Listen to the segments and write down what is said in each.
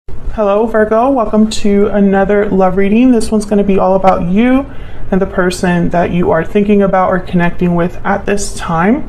Hello Virgo, welcome to another love reading. This one's going to be all about you and the person that you are thinking about or connecting with at this time.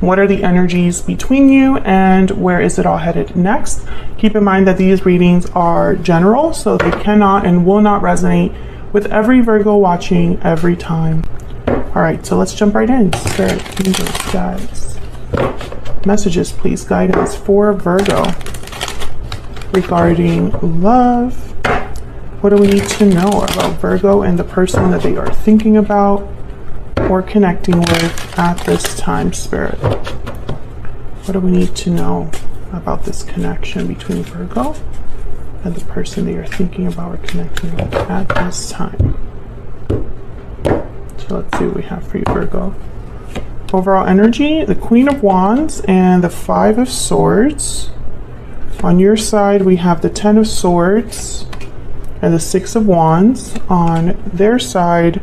What are the energies between you and where is it all headed next? Keep in mind that these readings are general, so they cannot and will not resonate with every Virgo watching every time. All right, so let's jump right in. Spirit, angels, guides, messages, please, guidance for Virgo regarding love. What do we need to know about Virgo and the person that they are thinking about or connecting with at this time, Spirit? What do we need to know about this connection between Virgo and the person they are thinking about or connecting with at this time? So let's see what we have for you, Virgo. Overall energy, the Queen of Wands and the Five of Swords. On your side, we have the Ten of Swords and the Six of Wands. On their side,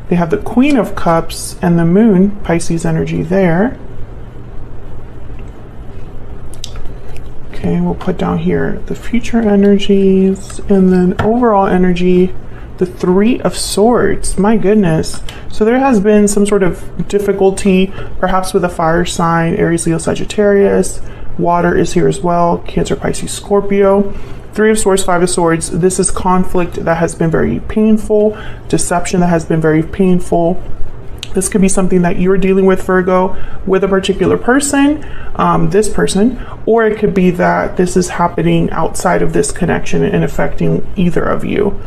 they have the Queen of Cups and the Moon, Pisces energy there. Okay, we'll put down here the future energies and then overall energy, the Three of Swords. My goodness. So there has been some sort of difficulty, perhaps with a fire sign, Aries, Leo, Sagittarius. Water is here as well, Cancer, Pisces, Scorpio. Three of Swords, Five of Swords. This is conflict that has been very painful, deception that has been very painful. This could be something that you're dealing with, Virgo, with a particular person, this person, or it could be that this is happening outside of this connection and affecting either of you.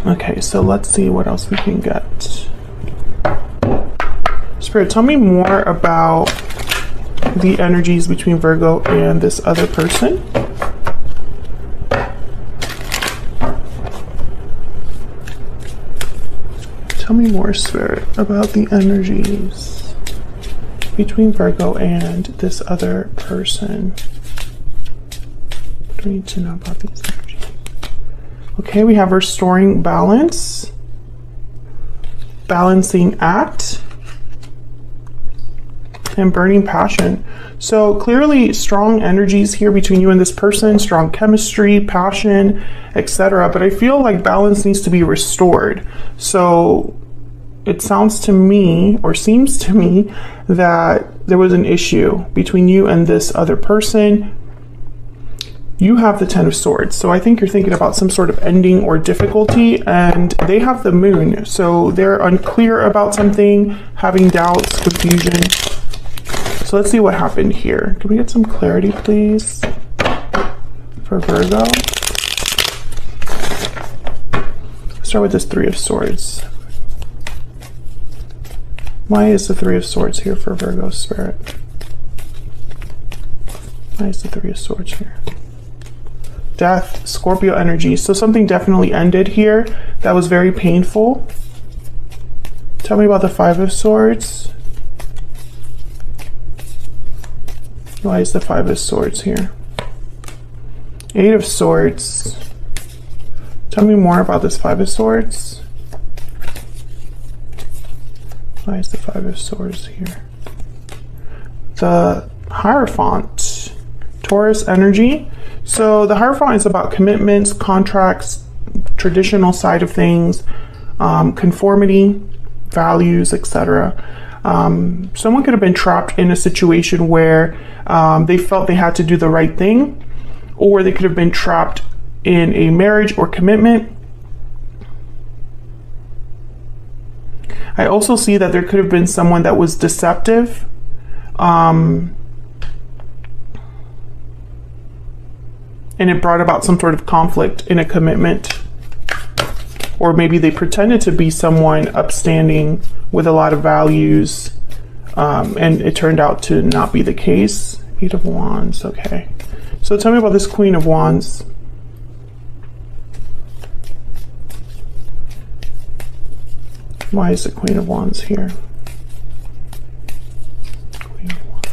Okay, so let's see what else we can get. Spirit, tell me more about the energies between Virgo and this other person. Tell me more, Spirit, about the energies between Virgo and this other person. What do we need to know about these energies? Okay, we have restoring balance, balancing act, and burning passion. So clearly strong energies here between you and this person, strong chemistry, passion, etc. But I feel like balance needs to be restored. So it sounds to me, or seems to me, that there was an issue between you and this other person. You have the Ten of Swords, so I think you're thinking about some sort of ending or difficulty, and they have the Moon, so they're unclear about something, having doubts, confusion. So let's see what happened here. Can we get some clarity, please, for Virgo? Let's start with this Three of Swords. Why is the Three of Swords here for Virgo, Spirit? Why is the Three of Swords here? Death, Scorpio energy. So something definitely ended here that was very painful. Tell me about the Five of Swords. Why is the Five of Swords here? Eight of Swords. Tell me more about this Five of Swords. Why is the Five of Swords here? The Hierophant. Taurus energy. So the Hierophant is about commitments, contracts, traditional side of things, conformity, values, etc. Someone could have been trapped in a situation where they felt they had to do the right thing, or they could have been trapped in a marriage or commitment. I also see that there could have been someone that was deceptive. And it brought about some sort of conflict in a commitment. Or maybe they pretended to be someone upstanding with a lot of values, and it turned out to not be the case. Eight of Wands, okay. So tell me about this Queen of Wands. Why is the Queen of Wands here? Queen of Wands.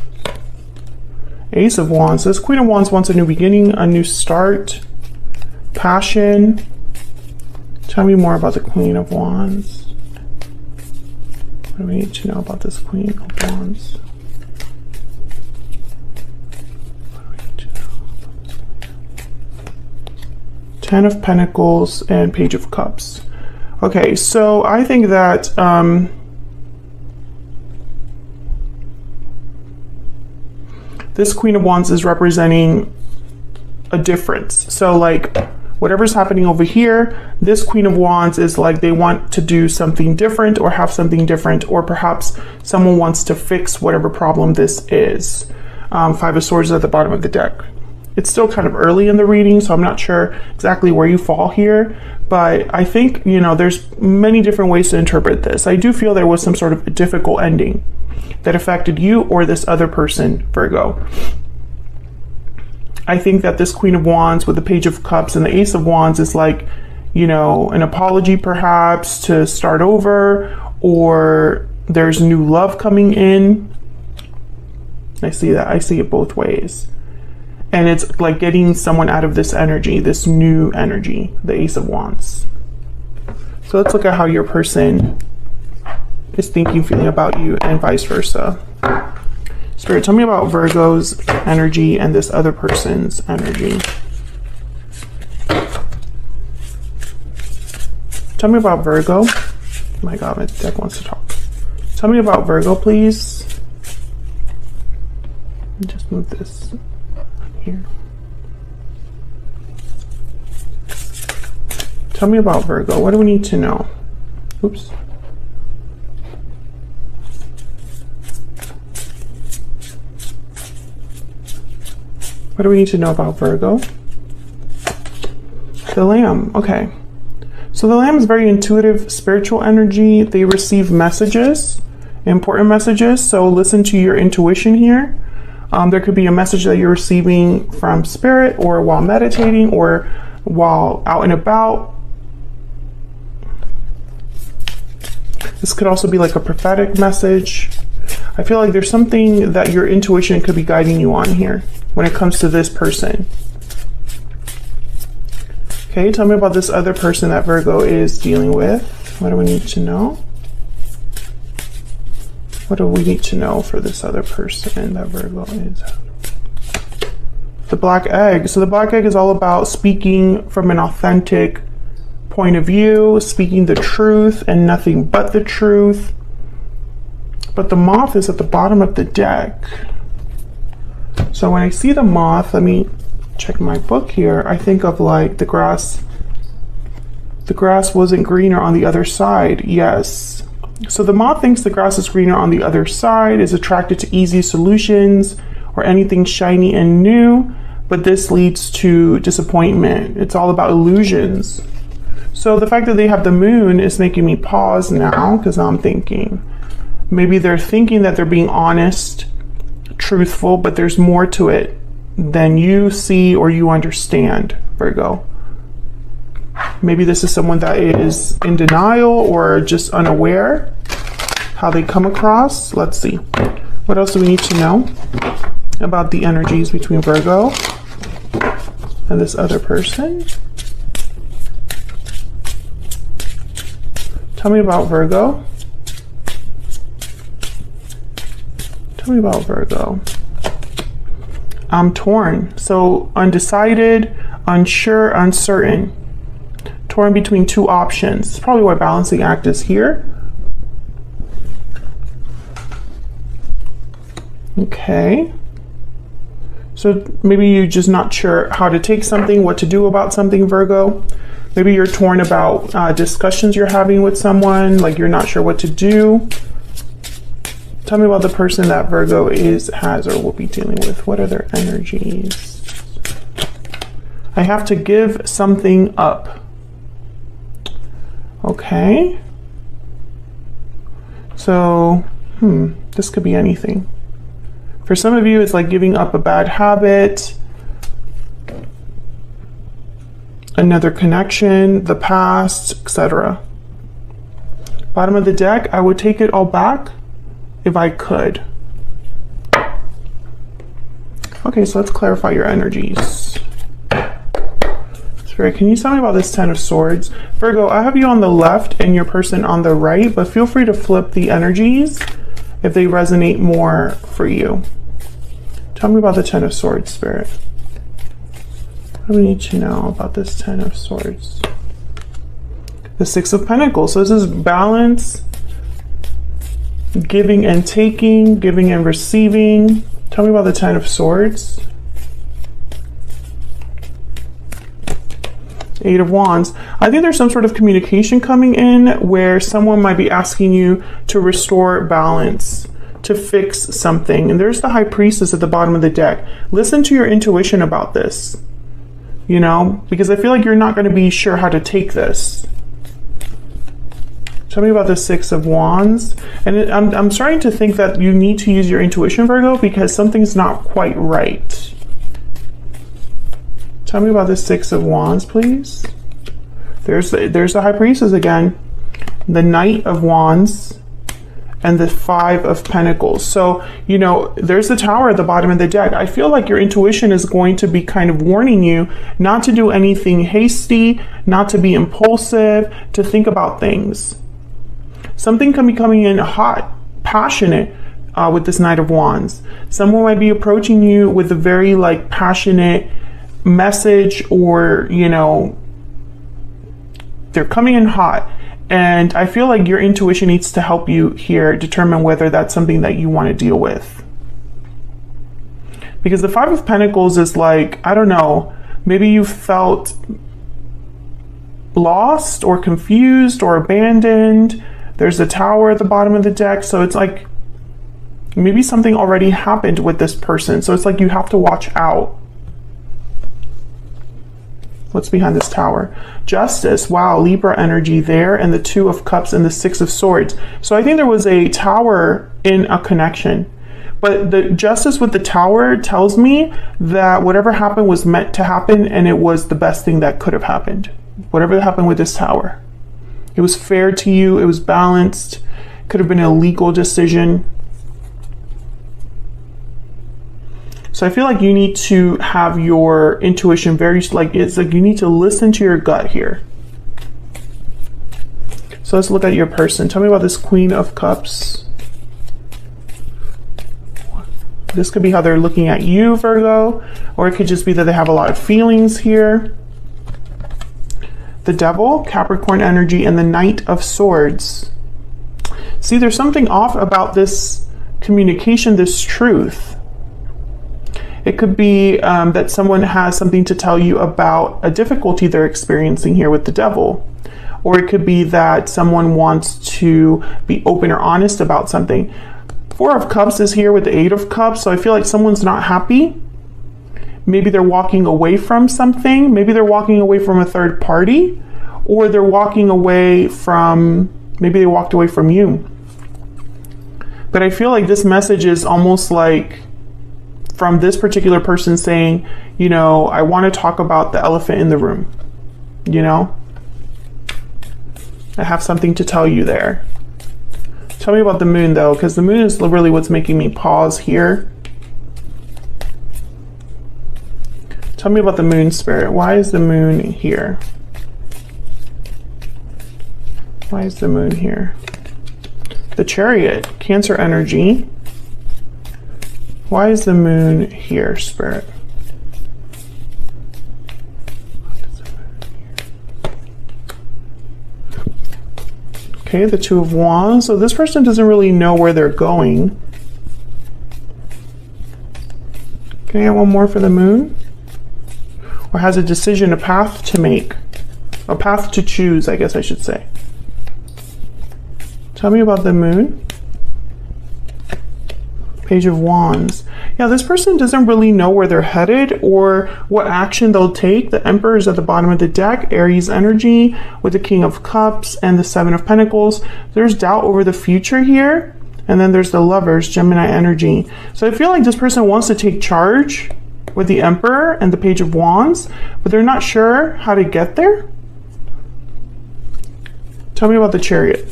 Ace of Wands. This Queen of Wands wants a new beginning, a new start, passion. Tell me more about the Queen of Wands. What do we need to know about this Queen of Wands? What do we need to know about this Queen? Ten of Pentacles and Page of Cups. Okay, so I think that this Queen of Wands is representing a difference. So like whatever's happening over here, this Queen of Wands is like they want to do something different or have something different, or perhaps someone wants to fix whatever problem this is. Five of Swords at the bottom of the deck. It's still kind of early in the reading, so I'm not sure exactly where you fall here, but I think, you know, there's many different ways to interpret this. I do feel there was some sort of a difficult ending that affected you or this other person, Virgo. I think that this Queen of Wands with the Page of Cups and the Ace of Wands is like, you know, an apology perhaps to start over, or there's new love coming in. I see that. I see it both ways. And it's like getting someone out of this energy, this new energy, the Ace of Wands. So let's look at how your person is thinking, feeling about you, and vice versa. Spirit, tell me about Virgo's energy and this other person's energy. Tell me about Virgo. Oh my God, my deck wants to talk. Tell me about Virgo, please. Just move this here. Tell me about Virgo. What do we need to know? Oops. What do we need to know about Virgo? The Lamb. Okay. So the Lamb is very intuitive, spiritual energy. They receive messages, important messages. So listen to your intuition here. There could be a message that you're receiving from Spirit, or while meditating, or while out and about. This could also be like a prophetic message. I feel like there's something that your intuition could be guiding you on here when it comes to this person. Okay, tell me about this other person that Virgo is dealing with. What do we need to know? What do we need to know for this other person that Virgo is? The Black Egg. So the Black Egg is all about speaking from an authentic point of view, speaking the truth and nothing but the truth. But the Moth is at the bottom of the deck. So when I see the Moth, let me check my book here. I think of like the grass. The grass wasn't greener on the other side. Yes. So the Moth thinks the grass is greener on the other side, is attracted to easy solutions or anything shiny and new, but this leads to disappointment. It's all about illusions. So the fact that they have the Moon is making me pause now, because I'm thinking maybe they're thinking that they're being honest, truthful, but there's more to it than you see or you understand, Virgo. Maybe this is someone that is in denial or just unaware how they come across. Let's see. What else do we need to know about the energies between Virgo and this other person? Tell me about Virgo. Tell me about Virgo. I'm torn. So undecided, unsure, uncertain. Torn between two options. It's probably why balancing act is here. Okay. So maybe you're just not sure how to take something, what to do about something, Virgo. Maybe you're torn about discussions you're having with someone, like you're not sure what to do. Tell me about the person that Virgo has or will be dealing with. What are their energies? I have to give something up. Okay. So, this could be anything. For some of you, it's like giving up a bad habit, another connection, the past, etc. Bottom of the deck, I would take it all back if I could. Okay, so let's clarify your energies. Spirit, can you tell me about this Ten of Swords? Virgo, I have you on the left and your person on the right, but feel free to flip the energies if they resonate more for you. Tell me about the Ten of Swords, Spirit. What do we need to know about this Ten of Swords? The Six of Pentacles. So this is balance, giving and taking, giving and receiving. Tell me about the Ten of Swords. Eight of Wands. I think there's some sort of communication coming in where someone might be asking you to restore balance, to fix something. And there's the High Priestess at the bottom of the deck. Listen to your intuition about this, you know, because I feel like you're not going to be sure how to take this. Tell me about the Six of Wands. And I'm starting to think that you need to use your intuition, Virgo, because something's not quite right. Tell me about the Six of Wands, please. There's the High Priestess again, the Knight of Wands, and the Five of Pentacles. So, you know, there's the Tower at the bottom of the deck. I feel like your intuition is going to be kind of warning you not to do anything hasty, not to be impulsive, to think about things. Something can be coming in hot, passionate with this Knight of Wands. Someone might be approaching you with a very like passionate message, or, you know, they're coming in hot. And I feel like your intuition needs to help you here determine whether that's something that you want to deal with. Because the Five of Pentacles is like, I don't know, maybe you felt lost or confused or abandoned. There's the Tower at the bottom of the deck. So it's like maybe something already happened with this person. So it's like you have to watch out. What's behind this Tower? Justice. Wow, Libra energy there, and the Two of Cups and the Six of Swords. So I think there was a Tower in a connection. But the Justice with the Tower tells me that whatever happened was meant to happen, and it was the best thing that could have happened. Whatever happened with this Tower. It was fair to you, it was balanced, could have been a legal decision. So I feel like you need to have your intuition very, like, it's like you need to listen to your gut here. So let's look at your person. Tell me about this Queen of Cups. This could be how they're looking at you, Virgo, or it could just be that they have a lot of feelings here. The Devil, Capricorn energy, and the Knight of Swords. See, there's something off about this communication, this truth. It could be that someone has something to tell you about a difficulty they're experiencing here with the Devil. Or it could be that someone wants to be open or honest about something. Four of Cups is here with the Eight of Cups, so I feel like someone's not happy. Maybe they're walking away from something. Maybe they're walking away from a third party. Or they're walking away from, maybe they walked away from you. But I feel like this message is almost like from this particular person saying, you know, I want to talk about the elephant in the room. You know, I have something to tell you there. Tell me about the Moon though, because the Moon is really what's making me pause here. Tell me about the Moon, Spirit. Why is the Moon here? Why is the Moon here? The Chariot, Cancer energy. Why is the Moon here, Spirit? Okay, the Two of Wands. So this person doesn't really know where they're going. Can I get one more for the Moon? Or has a decision, a path to make. A path to choose, I guess I should say. Tell me about the Moon. Page of Wands. Yeah, this person doesn't really know where they're headed or what action they'll take. The Emperor is at the bottom of the deck. Aries energy with the King of Cups and the Seven of Pentacles. There's doubt over the future here. And then there's the Lovers, Gemini energy. So I feel like this person wants to take charge with the Emperor and the Page of Wands, but they're not sure how to get there. Tell me about the Chariot.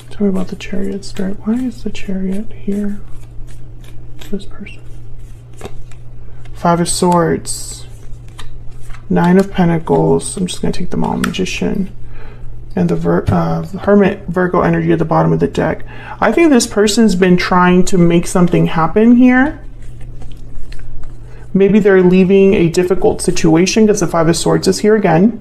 Tell me about the Chariot, Spirit. Why is the Chariot here? This person. Five of Swords. Nine of Pentacles. I'm just going to take them all. Magician. and the Hermit Virgo energy at the bottom of the deck. I think this person's been trying to make something happen here. Maybe they're leaving a difficult situation because the Five of Swords is here again.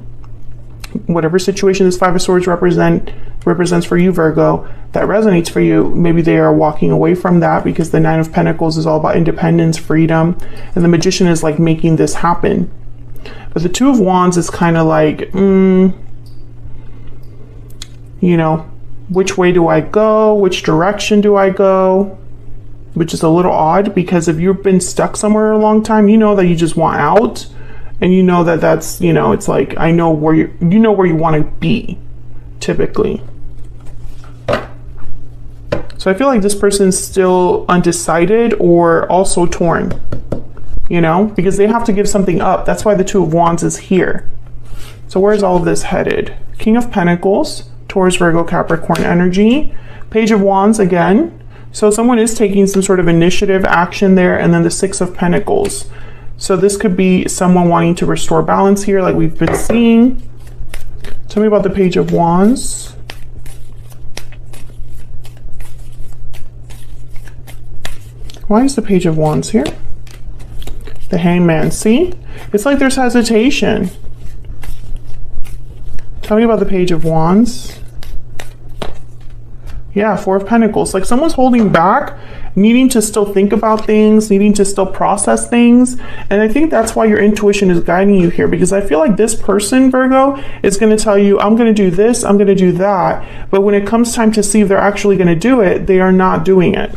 Whatever situation this Five of Swords represents for you, Virgo, that resonates for you, maybe they are walking away from that because the Nine of Pentacles is all about independence, freedom, and the Magician is like making this happen. But the Two of Wands is kind of like, you know, which way do I go? Which direction do I go? Which is a little odd because if you've been stuck somewhere a long time, you know that you just want out. And you know that that's, you know, it's like, I know where you know where you want to be, typically. So I feel like this person's still undecided or also torn, you know, because they have to give something up. That's why the Two of Wands is here. So where's all of this headed? King of Pentacles, Taurus, Virgo, Capricorn energy. Page of Wands again. So someone is taking some sort of initiative, action there. And then the Six of Pentacles. So this could be someone wanting to restore balance here like we've been seeing. Tell me about the Page of Wands. Why is the Page of Wands here? The Hangman. See? It's like there's hesitation. Tell me about the Page of Wands. Yeah, Four of Pentacles. Like someone's holding back, needing to still think about things, needing to still process things. And I think that's why your intuition is guiding you here, because I feel like this person, Virgo, is going to tell you, I'm going to do this, I'm going to do that. But when it comes time to see if they're actually going to do it, they are not doing it.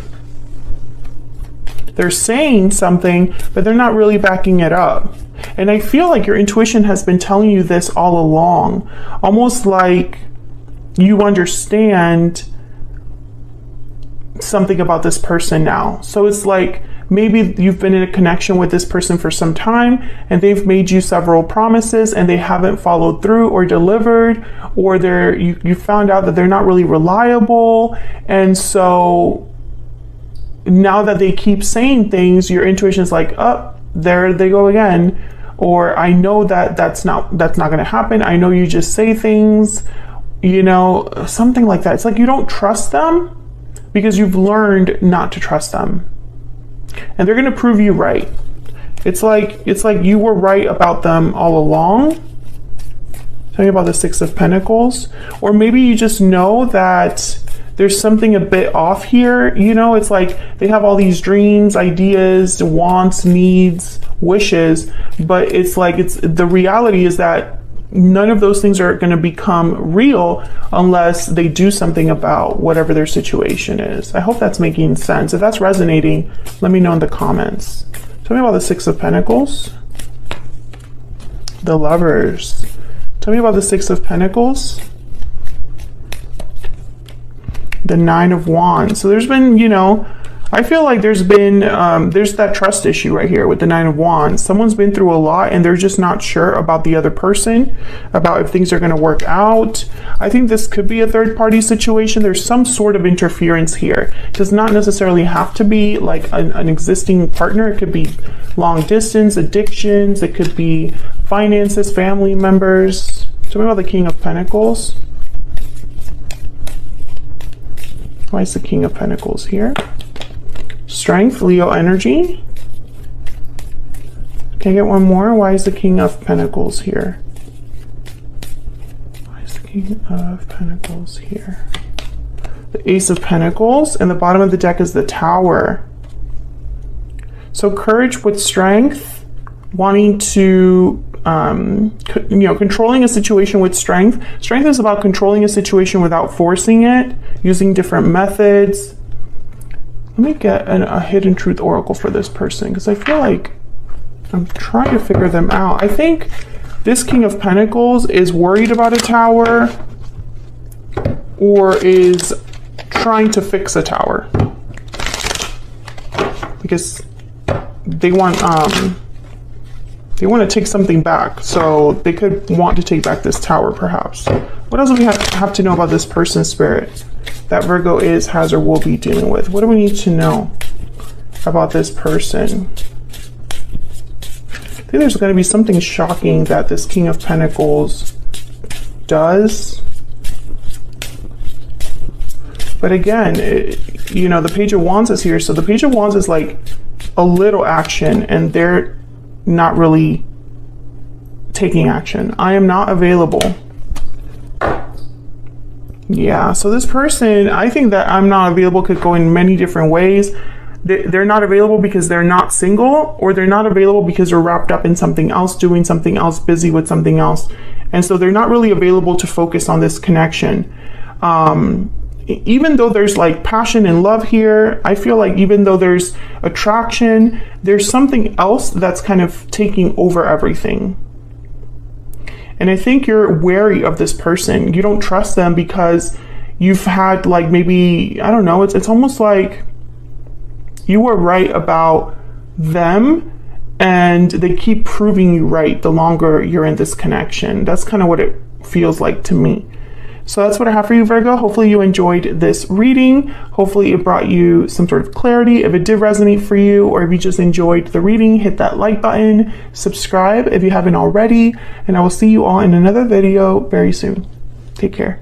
They're saying something, but they're not really backing it up. And I feel like your intuition has been telling you this all along, almost like you understand something about this person now. So it's like maybe you've been in a connection with this person for some time and they've made you several promises and they haven't followed through or delivered, or you found out that they're not really reliable. And so now that they keep saying things, your intuition is like, oh, there they go again. Or I know that that's not going to happen. I know you just say things, you know, something like that. It's like you don't trust them because you've learned not to trust them. And they're going to prove you right. It's like you were right about them all along. Tell me about the Six of Pentacles. Or maybe you just know that there's something a bit off here. You know, it's like they have all these dreams, ideas, wants, needs, wishes, but it's like the reality is that none of those things are going to become real unless they do something about whatever their situation is. I hope that's making sense. If that's resonating, let me know in the comments. Tell me about the Six of Pentacles. The Lovers. Tell me about the Six of Pentacles. The Nine of Wands. So there's been, you know, I feel like there's been, there's that trust issue right here with the Nine of Wands. Someone's been through a lot and they're just not sure about the other person, about if things are going to work out. I think this could be a third party situation. There's some sort of interference here. It does not necessarily have to be like an existing partner. It could be long distance, addictions. It could be finances, family members. Tell me about the King of Pentacles. Why is the King of Pentacles here? Strength, Leo energy. Can I get one more? Why is the King of Pentacles here? Why is the King of Pentacles here? The Ace of Pentacles, and the bottom of the deck is the Tower. So courage with strength, wanting to, you know, controlling a situation with strength. Strength is about controlling a situation without forcing it, using different methods. Let me get a hidden truth oracle for this person because I feel like I'm trying to figure them out. I think this King of Pentacles is worried about a tower or is trying to fix a tower because they want to take something back. So they could want to take back this tower perhaps. What else do we have to know about this person, Spirit, that Virgo is, has, or will be dealing with? What do we need to know about this person? I think there's going to be something shocking that this King of Pentacles does. But again, you know, the Page of Wands is here. So the Page of Wands is like a little action, and they're not really taking action. I am not available. Yeah, so this person, I think that I'm not available could go in many different ways. They're not available because they're not single, or they're not available because they're wrapped up in something else, doing something else, busy with something else. And so they're not really available to focus on this connection. Even though there's like passion and love here, I feel like even though there's attraction, there's something else that's kind of taking over everything. And I think you're wary of this person. You don't trust them because you've had like maybe, I don't know, it's almost like you were right about them and they keep proving you right the longer you're in this connection. That's kind of what it feels like to me. So that's what I have for you, Virgo. Hopefully you enjoyed this reading. Hopefully it brought you some sort of clarity. If it did resonate for you, or if you just enjoyed the reading, hit that like button, subscribe if you haven't already, and I will see you all in another video very soon. Take care.